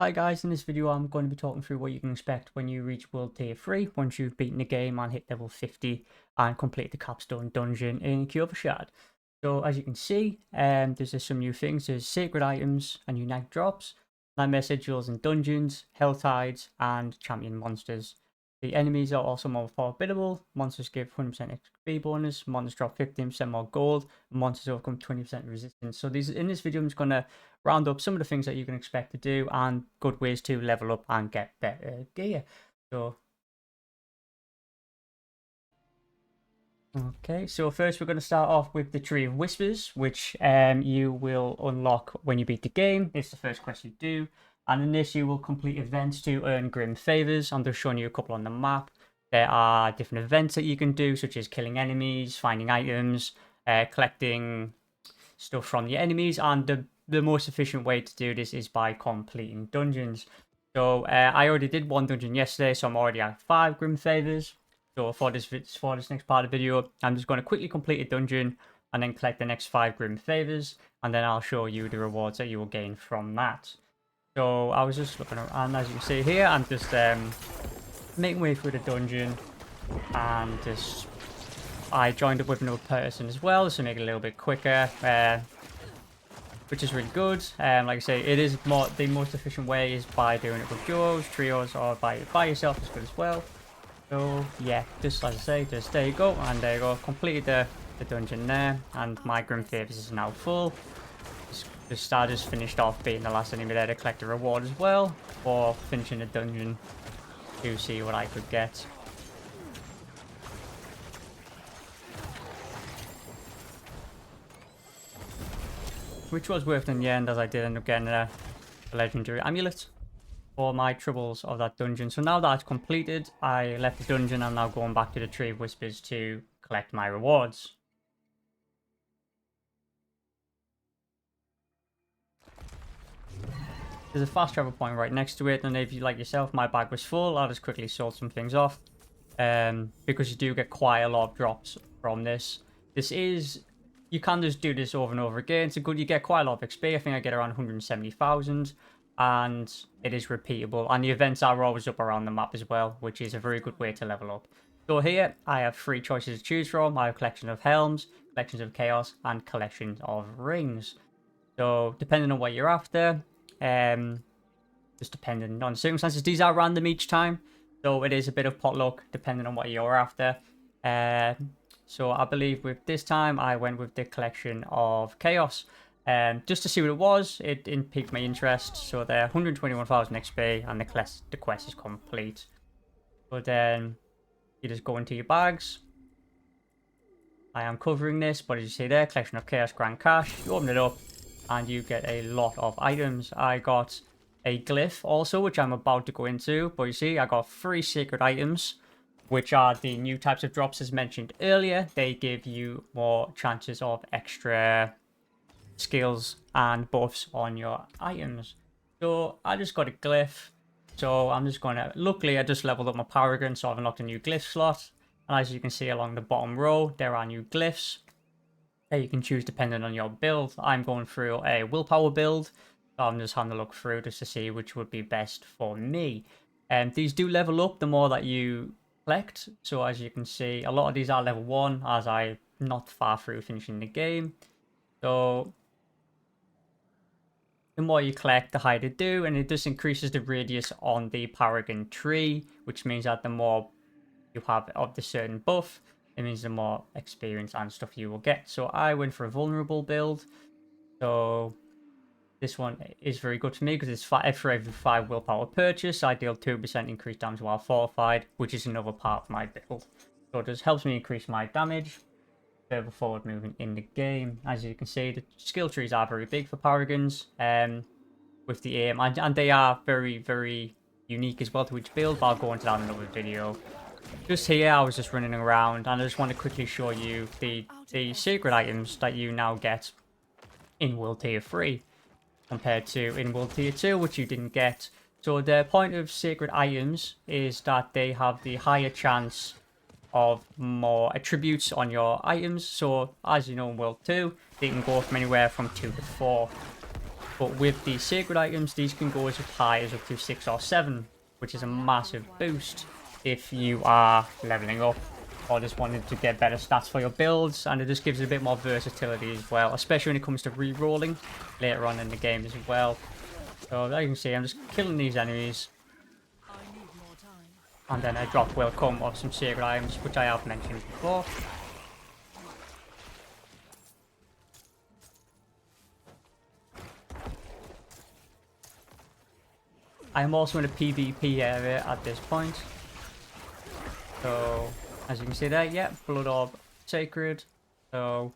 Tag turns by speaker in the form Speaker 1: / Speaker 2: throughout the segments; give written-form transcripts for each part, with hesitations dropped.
Speaker 1: Hi guys, in this video I'm going to be talking through what you can expect when you reach World Tier 3 once you've beaten the game and hit level 50 and complete the capstone dungeon in Cure Shard. So as you can see, there's just some new things. There's sacred items and unique drops, nightmare sigils and dungeons, hell tides, and champion monsters. The enemies are also more formidable. Monsters give 100% XP bonus, monsters drop 15% more gold, and monsters overcome 20% resistance. So in this video I'm just going to round up some of the things that you can expect to do and good ways to level up and get better gear. So okay, so first we're going to start off with the Tree of Whispers, which you will unlock when you beat the game. It's the first quest you do. And in this you will complete events to earn Grim Favors. I'm just showing you a couple on the map. There are different events that you can do, such as killing enemies, finding items, collecting stuff from the enemies, and the most efficient way to do this is by completing dungeons. So I already did one dungeon yesterday, so I'm already at 5 Grim Favors. So for this next part of the video, I'm just going to quickly complete a dungeon and then collect the next 5 Grim Favors, and then I'll show you the rewards that you will gain from that. So I was just looking around, and as you can see here, I'm just making way through the dungeon, and just I joined up with another person as well, so make it a little bit quicker, which is really good. Like I say, it is the most efficient way is by doing it with duos, trios, or by yourself is good as well. So yeah, just as I say, just there you go, and there you go, completed the dungeon there, and my Grim Favors is now full. I just finished off beating the last enemy there to collect a reward as well for finishing the dungeon to see what I could get. Which was worth it in the end, as I did end up getting a legendary amulet for my troubles of that dungeon. So now that it's completed, I left the dungeon. I'm now going back to the Tree of Whispers to collect my rewards. There's a fast travel point right next to it, and if you like yourself, my bag was full. I just quickly sold some things off, because you do get quite a lot of drops from this. You can just do this over and over again. It's you get quite a lot of XP. I think I get around 170,000, and it is repeatable. And the events are always up around the map as well, which is a very good way to level up. So here I have 3 choices to choose from. I have a collection of helms, collections of chaos, and collections of rings. So depending on what you're after, just depending on circumstances, these are random each time. So it is a bit of potluck depending on what you're after. So I believe with this time I went with the collection of chaos. Just to see what it was, it didn't pique my interest. So they're 121,000 XP and the quest is complete. But then you just go into your bags. I am covering this, but as you see there, collection of chaos grand cache. You open it up and you get a lot of items. I got a glyph also, which I'm about to go into, but you see I got 3 sacred items, which are the new types of drops as mentioned earlier. They give you more chances of extra skills and buffs on your items. So I just got a glyph, so I'm just gonna, luckily I just leveled up my paragon, so I've unlocked a new glyph slot, and as you can see along the bottom row there are new glyphs that you can choose depending on your build. I'm going through a willpower build, so I'm just having a look through just to see which would be best for me. And these do level up the more that you collect. So as you can see, a lot of these are level 1 as I'm not far through finishing the game. So the more you collect, the higher they do, and it just increases the radius on the paragon tree, which means that the more you have of the certain buff, it means the more experience and stuff you will get. So I went for a vulnerable build. So this one is very good for me because it's for every 5 willpower purchase, I deal 2% increased damage while fortified, which is another part of my build. So it just helps me increase my damage further forward moving in the game. As you can see, the skill trees are very big for paragons, with the aim, and they are very, very unique as well to each build, but I'll go into that in another video. Just here, I was just running around, and I just want to quickly show you the secret items that you now get in World Tier 3 compared to in World Tier 2, which you didn't get. So the point of secret items is that they have the higher chance of more attributes on your items. So as you know in World 2, they can go from anywhere from 2 to 4. But with the sacred items, these can go as high as up to 6 or 7, which is a massive boost if you are leveling up or just wanting to get better stats for your builds, and it just gives it a bit more versatility as well, especially when it comes to re-rolling later on in the game as well. So as you can see, I'm just killing these enemies, and then a drop will come of some sacred items, which I have mentioned before. I am also in a PvP area at this point. So, as you can see there, yeah, Blood Orb Sacred. So,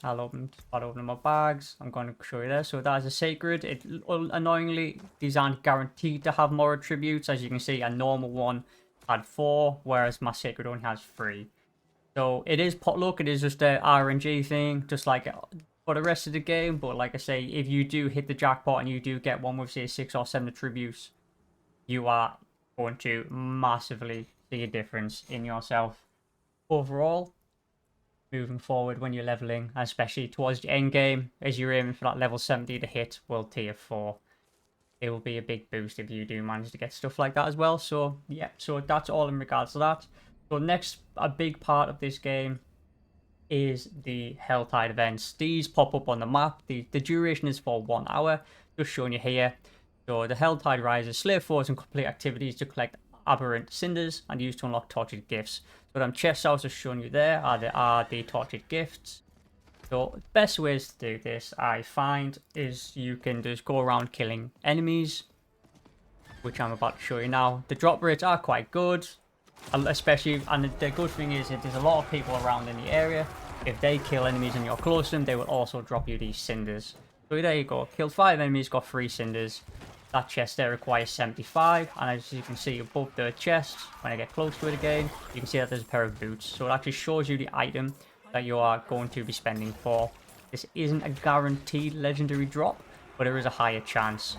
Speaker 1: I'll start opening my bags. I'm going to show you there. So that is a Sacred. Annoyingly, these aren't guaranteed to have more attributes. As you can see, a normal one had 4, whereas my Sacred only has 3. So, it is potluck. It is just a RNG thing, just like for the rest of the game. But like I say, if you do hit the jackpot and you do get one with, say, 6 or 7 attributes, you are going to massively see a difference in yourself overall moving forward when you're leveling, especially towards the end game as you're aiming for that level 70 to hit world tier 4. It will be a big boost if you do manage to get stuff like that as well. So yeah, so that's all in regards to that. So next, a big part of this game is the Helltide events. These pop up on the map. The duration is for 1 hour, just showing you here. So the Helltide rises, slay foes and complete activities to collect aberrant cinders and use to unlock tortured gifts. So them chests I was just showing you there are the tortured gifts. So best ways to do this, I find, is you can just go around killing enemies, which I'm about to show you now. The drop rates are quite good, especially, and the good thing is that there's a lot of people around in the area. If they kill enemies and you're close to them, they will also drop you these cinders. So there you go, killed 5 enemies, got 3 cinders. That chest there requires 75, and as you can see above the chest, when I get close to it again, you can see that there's a pair of boots. So it actually shows you the item that you are going to be spending for. This isn't a guaranteed legendary drop, but there is a higher chance.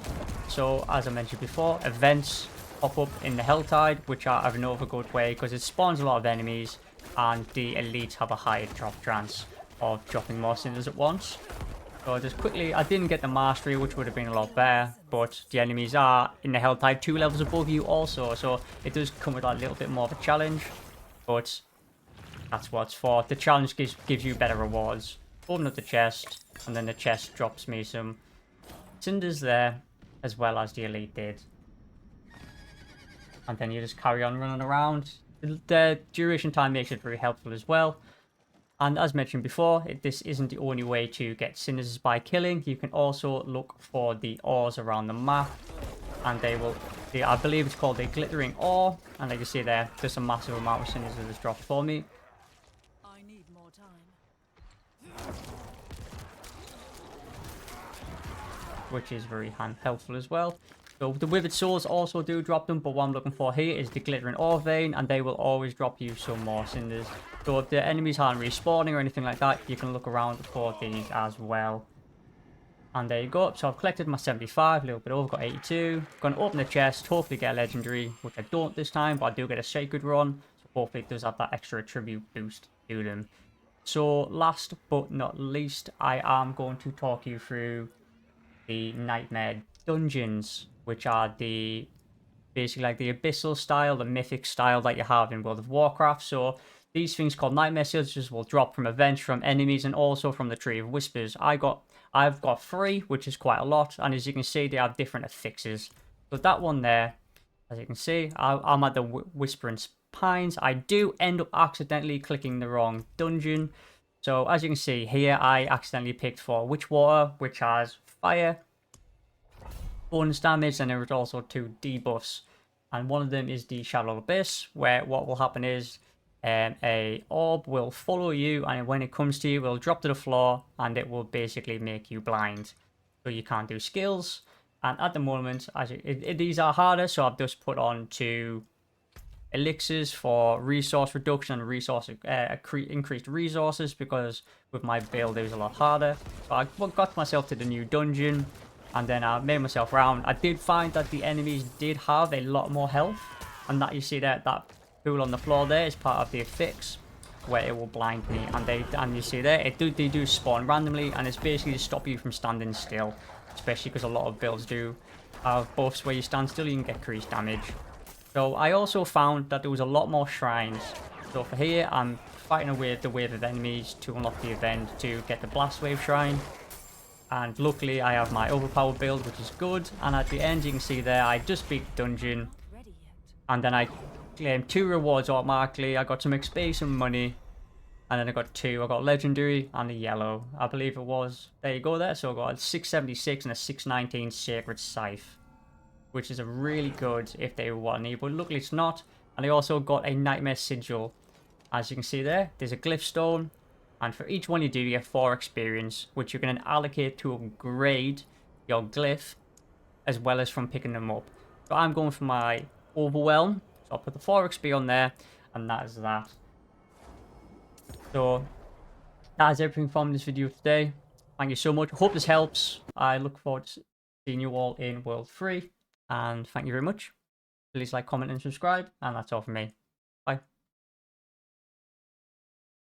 Speaker 1: So as I mentioned before, events pop up in the Helltide, which are another good way because it spawns a lot of enemies, and the elites have a higher drop chance of dropping more cinders at once. So just quickly, I didn't get the mastery, which would have been a lot better, but the enemies are in the Helltide 2 levels above you also, so it does come with a little bit more of a challenge, but that's what it's for. The challenge gives you better rewards. Open up the chest, and then the chest drops me some cinders there, as well as the elite did. And then you just carry on running around. The duration time makes it very helpful as well. And as mentioned before, this isn't the only way to get cinders by killing. You can also look for the ores around the map, and they will, I believe it's called a glittering ore, and like you see there, there's a massive amount of cinders that has dropped for me.
Speaker 2: I need more time.
Speaker 1: Which is very helpful as well. So the withered souls also do drop them, but what I'm looking for here is the glittering ore vein, and they will always drop you some more cinders. So if the enemies aren't respawning or anything like that, you can look around for these as well. And there you go. So I've collected my 75, a little bit over, got 82. Going to open the chest, hopefully get a legendary, which I don't this time, but I do get a sacred run. So hopefully it does have that extra attribute boost to them. So last but not least, I am going to talk you through the Nightmare dungeons, which are the basically like the abyssal style, the mythic style that you have in World of Warcraft. So these things called Nightmare Sieges will drop from events, from enemies, and also from the Tree of Whispers. I've got 3, which is quite a lot, and as you can see, they have different affixes. So that one there, as you can see, I'm at the Whispering Pines. I do end up accidentally clicking the wrong dungeon. So as you can see here, I accidentally picked for Witchwater, which has fire, bonus damage, and there is also 2 debuffs. And one of them is the Shallow Abyss, where what will happen is a orb will follow you, and when it comes to you, it will drop to the floor, and it will basically make you blind. So you can't do skills. And at the moment, these are harder, so I've just put on 2 elixirs for resource reduction and increased resources, because with my build it was a lot harder. So I got myself to the new dungeon, and then I made myself round. I did find that the enemies did have a lot more health, and that you see that pool on the floor there is part of the affix. where it will blind me, and you see there, they do spawn randomly, and it's basically to stop you from standing still, especially because a lot of builds do have buffs where you stand still, you can get increased damage. So I also found that there was a lot more shrines. So for here, I'm fighting away the wave of enemies to unlock the event to get the Blast Wave Shrine. And luckily I have my overpowered build, which is good. And at the end, you can see there, I just beat the dungeon. And then I claimed 2 rewards automatically. I got some XP, some money. And then I got 2. I got Legendary and a Yellow, I believe it was. There you go there. So I got a 676 and a 619 Sacred Scythe, which is a really good if they were need, but luckily it's not. And I also got a Nightmare Sigil. As you can see there, there's a Glyph Stone. And for each one you do, you get 4 experience, which you can then allocate to upgrade your glyph, as well as from picking them up. So I'm going for my Overwhelm. So I'll put the 4 XP on there, and that is that. So that is everything from this video today. Thank you so much. Hope this helps. I look forward to seeing you all in World 3. And thank you very much. Please like, comment, and subscribe. And that's all from me. Bye.